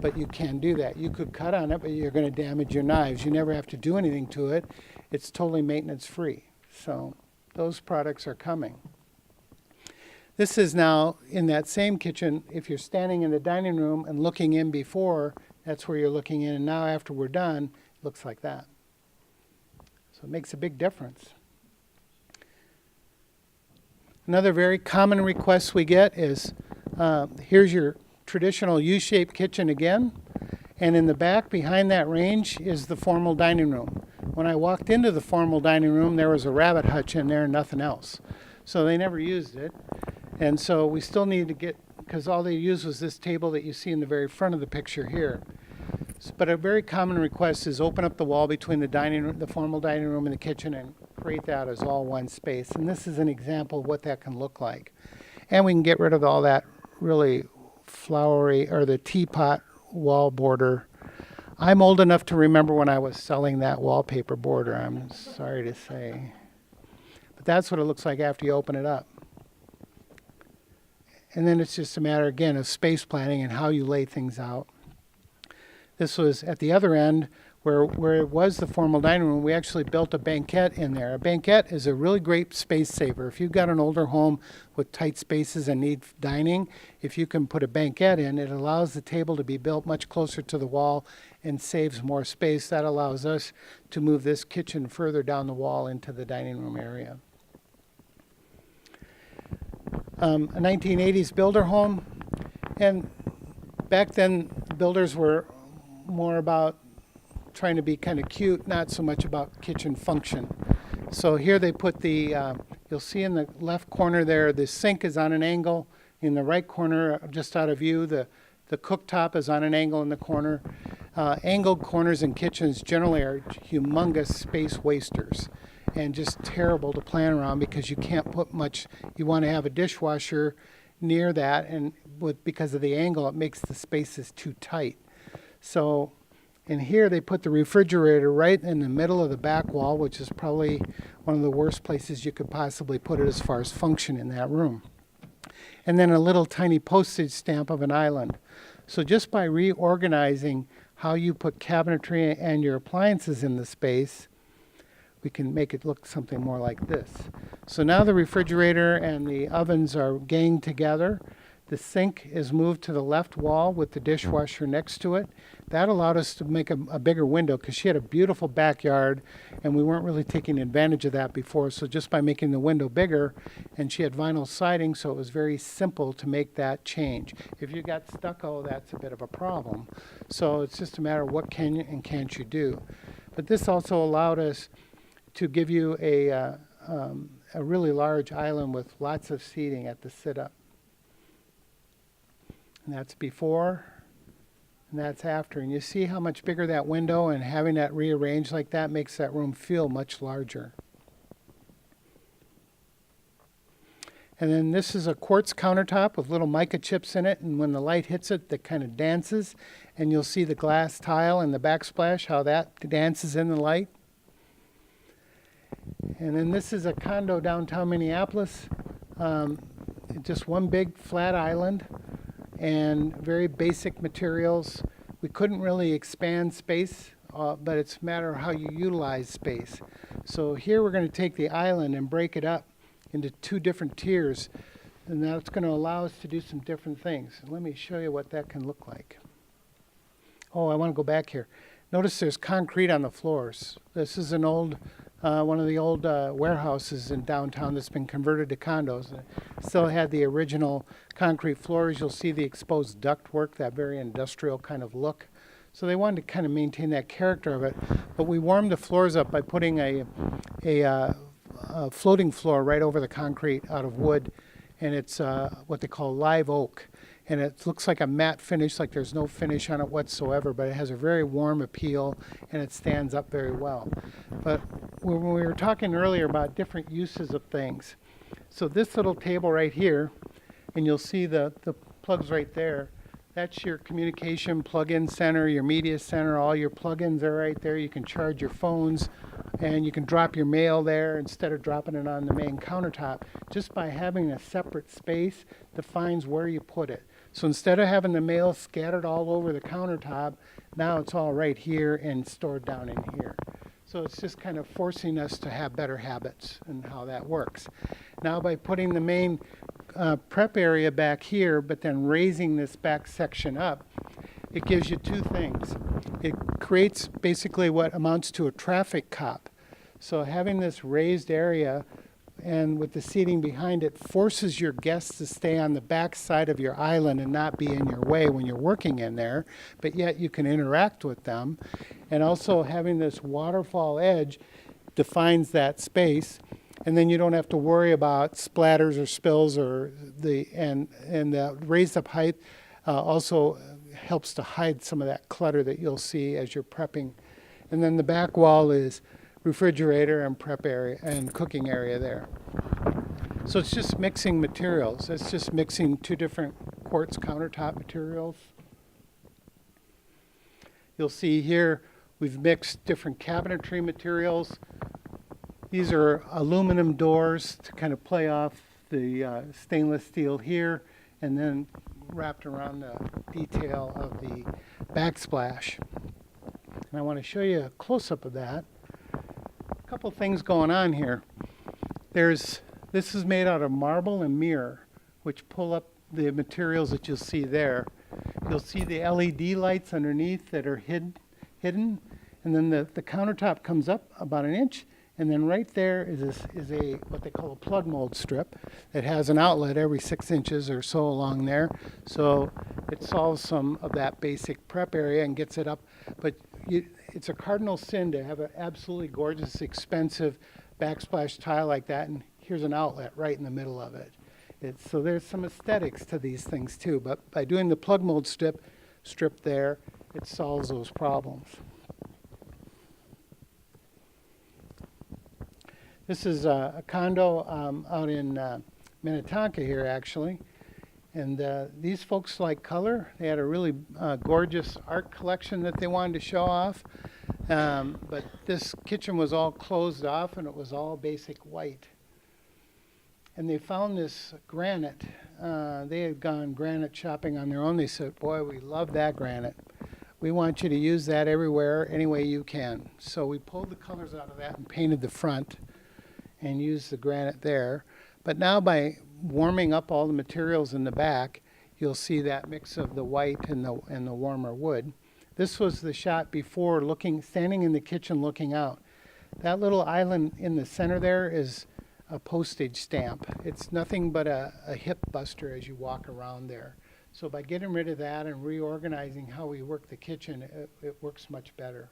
but you can do that. You could cut on it, but you're going to damage your knives. You never have to do anything to it. It's totally maintenance free. So those products are coming. This is now in that same kitchen. If you're standing in the dining room and looking in before, that's where you're looking in. And now after we're done, it looks like that. So it makes a big difference. Another very common request we get is, here's your traditional U-shaped kitchen again. And in the back behind that range is the formal dining room. When I walked into the formal dining room, there was a rabbit hutch in there and nothing else. So they never used it. And so we still need to get, because all they used was this table that you see in the very front of the picture here. But a very common request is open up the wall between the dining room, the formal dining room and the kitchen, and create that as all one space. And this is an example of what that can look like. And we can get rid of all that really flowery, or the teapot wall border. I'm old enough to remember when I was selling that wallpaper border, I'm sorry to say. But that's what it looks like after you open it up. And then it's just a matter, again, of space planning and how you lay things out. This was at the other end where it was the formal dining room. We actually built a banquette in there. A banquette is a really great space saver. If you've got an older home with tight spaces and need dining, if you can put a banquette in, it allows the table to be built much closer to the wall and saves more space. That allows us to move this kitchen further down the wall into the dining room area. a 1980s builder home. And back then, builders were more about trying to be kind of cute, not so much about kitchen function. So here they put you'll see in the left corner there, the sink is on an angle. In the right corner, just out of view, the cooktop is on an angle in the corner. Angled corners in kitchens generally are humongous space wasters and just terrible to plan around because you can't put much. You want to have a dishwasher near that, and because of the angle, it makes the spaces too tight. So in here, they put the refrigerator right in the middle of the back wall, which is probably one of the worst places you could possibly put it as far as function in that room. And then a little tiny postage stamp of an island. So just by reorganizing how you put cabinetry and your appliances in the space, we can make it look something more like this. So now the refrigerator and the ovens are ganged together. The sink is moved to the left wall with the dishwasher next to it. That allowed us to make a bigger window because she had a beautiful backyard and we weren't really taking advantage of that before. So just by making the window bigger, and she had vinyl siding, so it was very simple to make that change. If you got stucco, that's a bit of a problem. So it's just a matter of what can and can't you do. But this also allowed us to give you a really large island with lots of seating at the sit-up. And that's before, and that's after. And you see how much bigger that window, and having that rearranged like that makes that room feel much larger. And then this is a quartz countertop with little mica chips in it, and when the light hits it, that kind of dances. And you'll see the glass tile and the backsplash, how that dances in the light. And then this is a condo downtown Minneapolis. Just one big flat island and very basic materials. We couldn't really expand space, but it's a matter of how you utilize space. So here we're going to take the island and break it up into two different tiers, and that's going to allow us to do some different things. Let me show you what that can look like. Oh, I want to go back here. Notice there's concrete on the floors. This is an old one of the old warehouses in downtown that's been converted to condos. It still had the original concrete floors. You'll see the exposed ductwork, that very industrial kind of look. So they wanted to kind of maintain that character of it. But we warmed the floors up by putting a floating floor right over the concrete out of wood. And it's what they call live oak. And it looks like a matte finish, like there's no finish on it whatsoever, but it has a very warm appeal and it stands up very well. But when we were talking earlier about different uses of things, so this little table right here, and you'll see the plugs right there, that's your communication plug-in center, your media center, all your plug-ins are right there. You can charge your phones and you can drop your mail there instead of dropping it on the main countertop. Just by having a separate space defines where you put it. So instead of having the mail scattered all over the countertop, now it's all right here and stored down in here. So it's just kind of forcing us to have better habits and how that works. Now by putting the main prep area back here, but then raising this back section up, it gives you two things. It creates basically what amounts to a traffic cop. So having this raised area and with the seating behind it forces your guests to stay on the back side of your island and not be in your way when you're working in there, but yet you can interact with them. And also having this waterfall edge defines that space, and then you don't have to worry about splatters or spills or the raised up height also helps to hide some of that clutter that you'll see as you're prepping. And then the back wall is refrigerator and prep area and cooking area there. So it's just mixing materials. It's just mixing two different quartz countertop materials. You'll see here we've mixed different cabinetry materials. These are aluminum doors to kind of play off the stainless steel here and then wrapped around the detail of the backsplash. And I want to show you a close-up of that. A couple things going on here. This is made out of marble and mirror, which pull up the materials that you'll see there. You'll see the LED lights underneath that are hidden, and then the countertop comes up about an inch, And then right there is a what they call a plug mold strip that has an outlet every 6 inches or so along there. So it solves some of that basic prep area and gets it up. But it's a cardinal sin to have an absolutely gorgeous, expensive backsplash tile like that, and here's an outlet right in the middle of it. So there's some aesthetics to these things too, but by doing the plug mold strip there, it solves those problems. This is a condo out in Minnetonka here, actually. And these folks like color. They had a really gorgeous art collection that they wanted to show off. But this kitchen was all closed off, and it was all basic white. And they found this granite. They had gone granite shopping on their own. They said, boy, we love that granite. We want you to use that everywhere, any way you can. So we pulled the colors out of that and painted the front and used the granite there. But now by warming up all the materials in the back, you'll see that mix of the white and the warmer wood. This was the shot before, standing in the kitchen looking out. That little island in the center there is a postage stamp. It's nothing but a hip buster as you walk around there. So by getting rid of that and reorganizing how we work the kitchen, it works much better.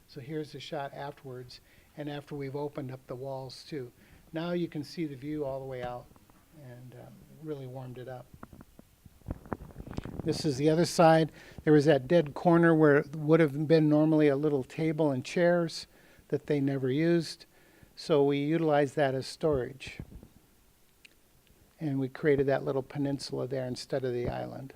So here's the shot afterwards, and after we've opened up the walls too. Now you can see the view all the way out, and really warmed it up. This is the other side. There was that dead corner where it would have been normally a little table and chairs that they never used. So we utilized that as storage. And we created that little peninsula there instead of the island.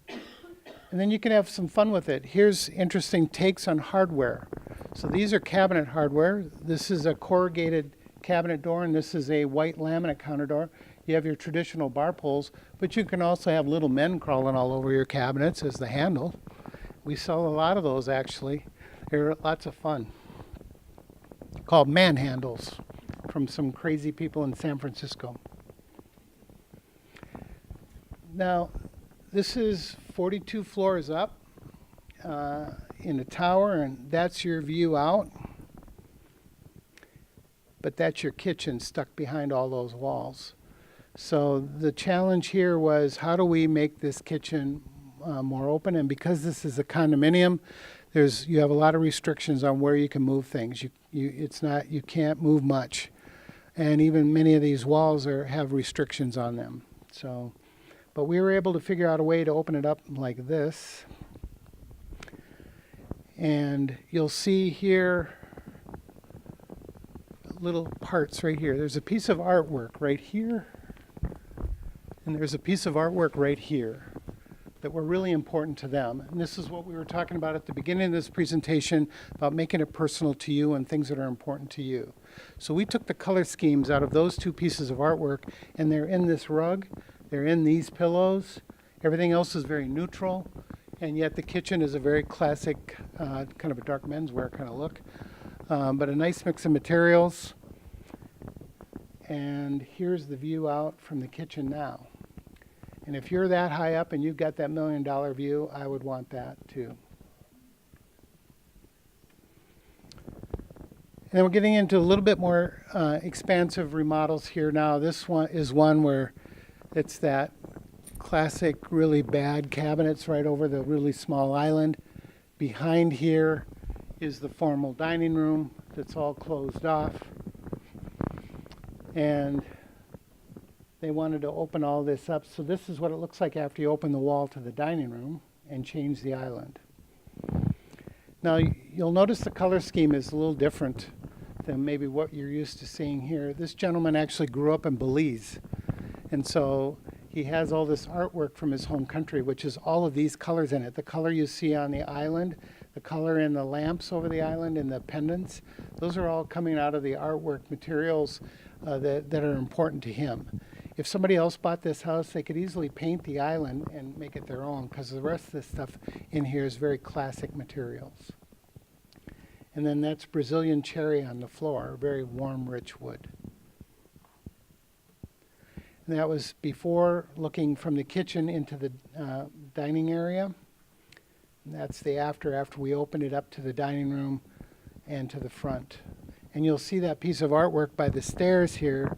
And then you can have some fun with it. Here's interesting takes on hardware. So these are cabinet hardware. This is a corrugated cabinet door, and this is a white laminate counter door. You have your traditional bar pulls, but you can also have little men crawling all over your cabinets as the handle. We sell a lot of those, actually. They're lots of fun. Called man handles from some crazy people in San Francisco. Now, this is 42 floors up in a tower, and that's your view out. But that's your kitchen stuck behind all those walls. So the challenge here was, how do we make this kitchen more open? And because this is a condominium, you have a lot of restrictions on where you can move things. You can't move much, and even many of these walls have restrictions on them. So, but we were able to figure out a way to open it up like this, and you'll see here little parts right here. There's a piece of artwork right here, and there's a piece of artwork right here that were really important to them. And this is what we were talking about at the beginning of this presentation, about making it personal to you and things that are important to you. So we took the color schemes out of those two pieces of artwork, and they're in this rug, they're in these pillows. Everything else is very neutral, and yet the kitchen is a very classic, kind of a dark menswear kind of look. But a nice mix of materials. And here's the view out from the kitchen now. And if you're that high up and you've got that $1 million view, I would want that too. And we're getting into a little bit more expansive remodels here now. This one is one where it's that classic really bad cabinets right over the really small island. Behind here is the formal dining room that's all closed off. And they wanted to open all this up. So this is what it looks like after you open the wall to the dining room and change the island. Now you'll notice the color scheme is a little different than maybe what you're used to seeing here. This gentleman actually grew up in Belize. And so he has all this artwork from his home country, which is all of these colors in it. The color you see on the island, the color in the lamps over the island, and the pendants, those are all coming out of the artwork materials that are important to him. If somebody else bought this house, they could easily paint the island and make it their own, because the rest of this stuff in here is very classic materials. And then that's Brazilian cherry on the floor, very warm, rich wood. And that was before looking from the kitchen into the dining area. And that's the after we opened it up to the dining room and to the front. And you'll see that piece of artwork by the stairs here.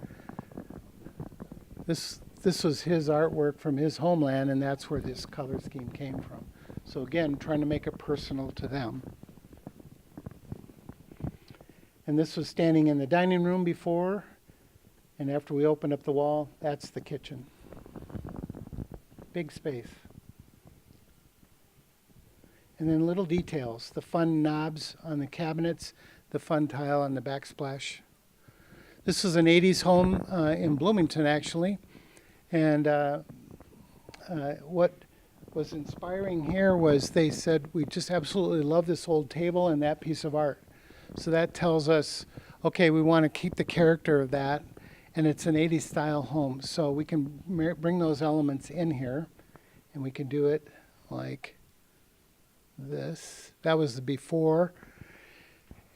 This was his artwork from his homeland, and that's where this color scheme came from. So again, trying to make it personal to them. And this was standing in the dining room before, and after we opened up the wall, that's the kitchen. Big space. And then little details, the fun knobs on the cabinets, the fun tile on the backsplash. This was an 80s home in Bloomington, actually. And what was inspiring here was they said, we just absolutely love this old table and that piece of art. So that tells us, okay, we want to keep the character of that, and it's an 80s style home. So we can bring those elements in here, and we can do it like this. That was the before.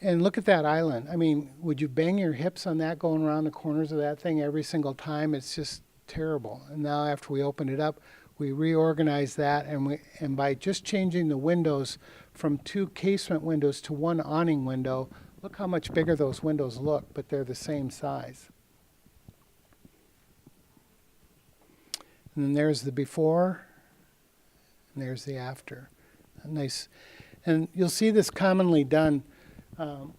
And look at that island. I mean, would you bang your hips on that going around the corners of that thing every single time? It's just terrible. And now after we opened it up, we reorganized that, and by just changing the windows from 2 casement windows to 1 awning window, look how much bigger those windows look, but they're the same size. And then there's the before, and there's the after. Nice. And you'll see this commonly done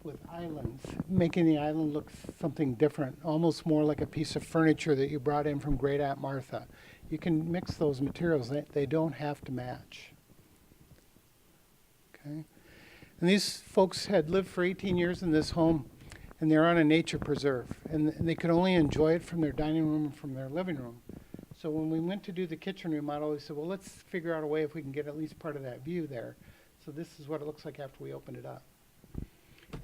with islands, making the island look something different, almost more like a piece of furniture that you brought in from Great Aunt Martha. You can mix those materials. They don't have to match. Okay. And these folks had lived for 18 years in this home, and they're on a nature preserve. And they could only enjoy it from their dining room and from their living room. So when we went to do the kitchen remodel, we said, well, let's figure out a way if we can get at least part of that view there. So this is what it looks like after we opened it up.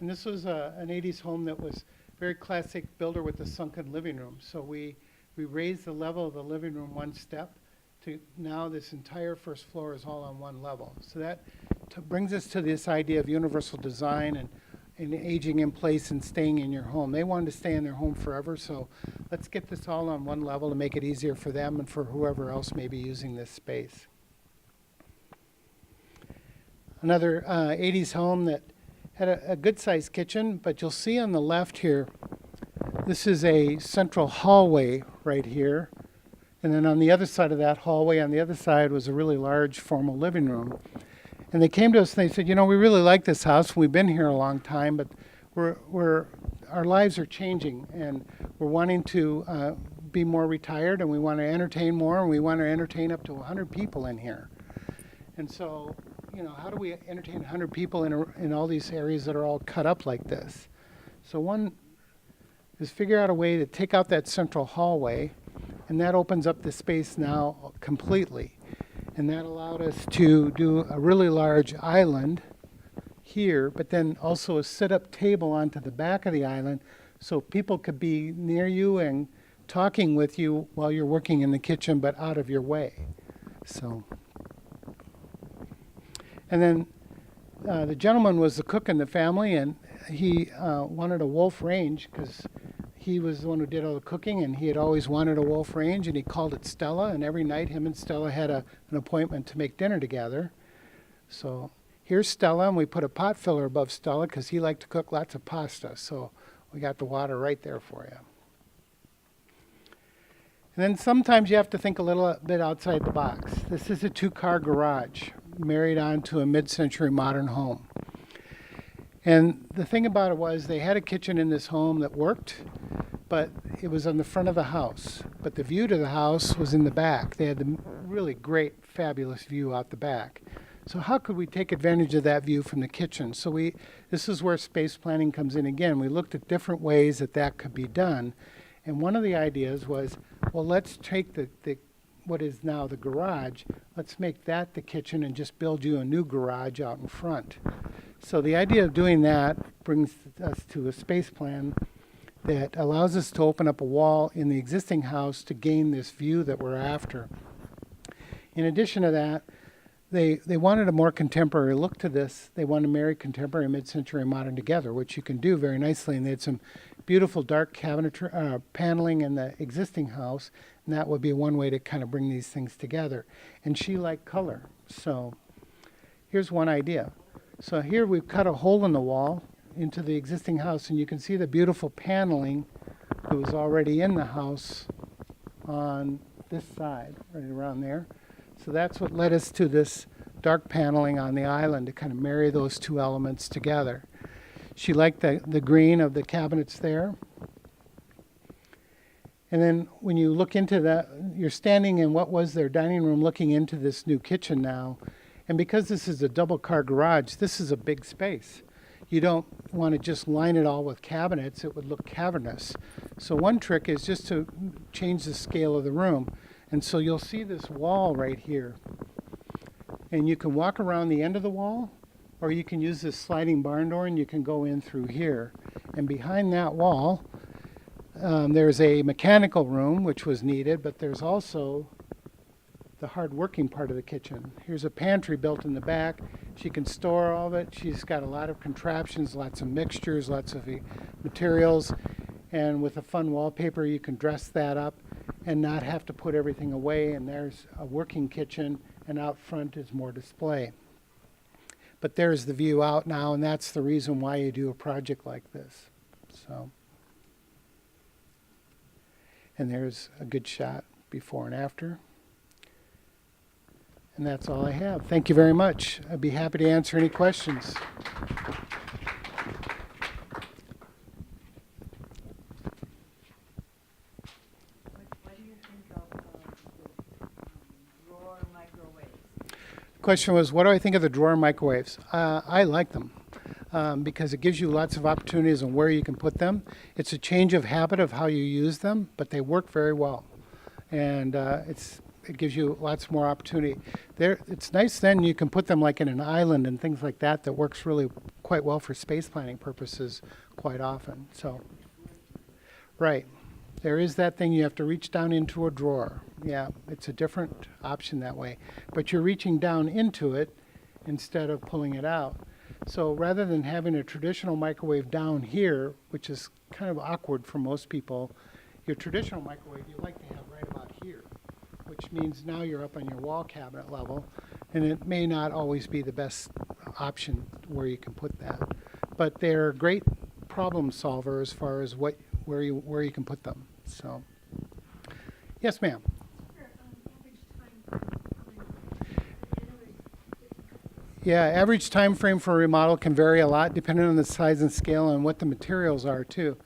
And this was an 80s home that was very classic builder with a sunken living room. So we raised the level of the living room 1 step to now this entire first floor is all on 1 level. So that brings us to this idea of universal design and aging in place and staying in your home. They wanted to stay in their home forever, so let's get this all on 1 level to make it easier for them and for whoever else may be using this space. Another 80s home that had a good-sized kitchen, but you'll see on the left here, this is a central hallway right here. And then on the other side of that hallway, on the other side, was a really large formal living room. And they came to us and they said, you know, we really like this house. We've been here a long time, but our lives are changing, and we're wanting to be more retired, and we want to entertain more, and we want to entertain up to 100 people in here. And so, you know, how do we entertain 100 people in all these areas that are all cut up like this? So one is figure out a way to take out that central hallway, and that opens up the space now completely. And that allowed us to do a really large island here, but then also a sit-up table onto the back of the island so people could be near you and talking with you while you're working in the kitchen, but out of your way. So, and then the gentleman was the cook in the family, and he wanted a wolf range because he was the one who did all the cooking, and he had always wanted a wolf range, and he called it Stella, and every night him and Stella had an appointment to make dinner together. So here's Stella, and we put a pot filler above Stella because he liked to cook lots of pasta, so we got the water right there for you. And then sometimes you have to think a little bit outside the box. This is a 2-car garage married onto a mid-century modern home. And the thing about it was they had a kitchen in this home that worked, but it was on the front of the house. But the view to the house was in the back. They had the really great, fabulous view out the back. So how could we take advantage of that view from the kitchen? So this is where space planning comes in again. We looked at different ways that could be done. And one of the ideas was, well, let's take what is now the garage, let's make that the kitchen and just build you a new garage out in front. So the idea of doing that brings us to a space plan that allows us to open up a wall in the existing house to gain this view that we're after. In addition to that, they wanted a more contemporary look to this. They wanted to marry contemporary and mid-century and modern together, which you can do very nicely. And they had some beautiful dark cabinetry paneling in the existing house, and that would be one way to kind of bring these things together. And she liked color, so here's one idea. So here we've cut a hole in the wall into the existing house, and you can see the beautiful paneling that was already in the house on this side, right around there. So that's what led us to this dark paneling on the island to kind of marry those two elements together. She liked the green of the cabinets there. And then when you look into that, you're standing in what was their dining room looking into this new kitchen now. And because this is a double car garage, this is a big space. You don't want to just line it all with cabinets. It would look cavernous. So one trick is just to change the scale of the room. And so you'll see this wall right here. And you can walk around the end of the wall, or you can use this sliding barn door and you can go in through here. And behind that wall, there's a mechanical room, which was needed, but there's also the hard working part of the kitchen. Here's a pantry built in the back. She can store all of it. She's got a lot of contraptions, lots of mixtures, lots of materials. And with a fun wallpaper, you can dress that up and not have to put everything away. And there's a working kitchen, and out front is more display. But there's the view out now, and that's the reason why you do a project like this. So, and there's a good shot before and after. And that's all I have. Thank you very much. I'd be happy to answer any questions. What do you think of the drawer microwaves? The question was, what do I think of the drawer microwaves? I like them because it gives you lots of opportunities on where you can put them. It's a change of habit of how you use them, but they work very well. And it gives you lots more opportunity. It's nice then you can put them like in an island and things like that that works really quite well for space planning purposes quite often. So, right. There is that thing you have to reach down into a drawer. Yeah, it's a different option that way. But you're reaching down into it instead of pulling it out. So rather than having a traditional microwave down here, which is kind of awkward for most people, your traditional microwave you like to have right about here, which means now you're up on your wall cabinet level, and it may not always be the best option where you can put that. But they're a great problem solver as far as where you can put them. So, yes, ma'am. Yeah, average time frame for a remodel can vary a lot depending on the size and scale and what the materials are too.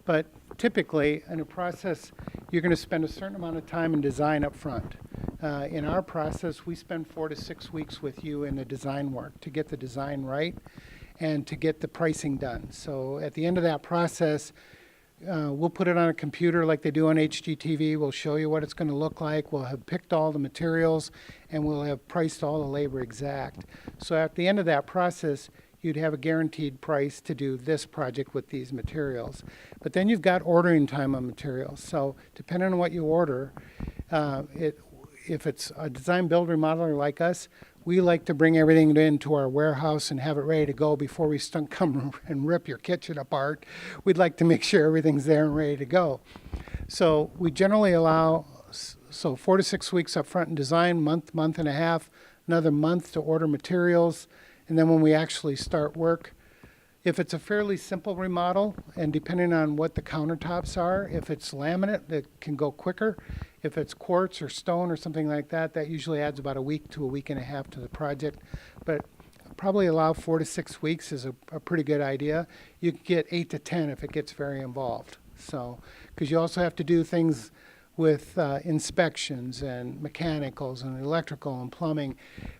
But typically, in a process, you're going to spend a certain amount of time in design up front. In our process, we spend 4 to 6 weeks with you in the design work to get the design right and to get the pricing done. So at the end of that process, we'll put it on a computer like they do on HGTV. We'll show you what it's going to look like. We'll have picked all the materials, and we'll have priced all the labor exact. So at the end of that process, you'd have a guaranteed price to do this project with these materials. But then you've got ordering time on materials. So depending on what you order, if it's a design build remodeler like us, we like to bring everything into our warehouse and have it ready to go before we come and rip your kitchen apart. We'd like to make sure everything's there and ready to go. So we generally allow 4 to 6 weeks up front in design, month and a half, another month to order materials, and then when we actually start work, if it's a fairly simple remodel, and depending on what the countertops are, if it's laminate, it can go quicker. If it's quartz or stone or something like that, that usually adds about a week to a week and a half to the project. But probably allow 4 to 6 weeks is a pretty good idea. You can get 8 to 10 if it gets very involved. So, because you also have to do things with inspections and mechanicals and electrical and plumbing.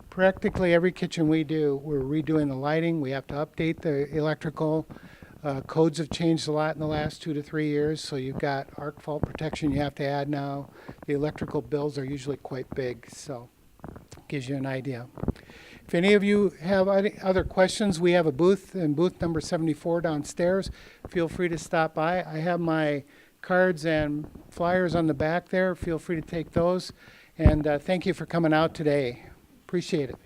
Practically every kitchen we do, we're redoing the lighting. We have to update the electrical. Codes have changed a lot in the last 2 to 3 years, so you've got arc fault protection you have to add now. The electrical bills are usually quite big, so it gives you an idea. If any of you have other questions, we have a booth in booth number 74 downstairs. Feel free to stop by. I have my cards and flyers on the back there. Feel free to take those. And thank you for coming out today. Appreciate it.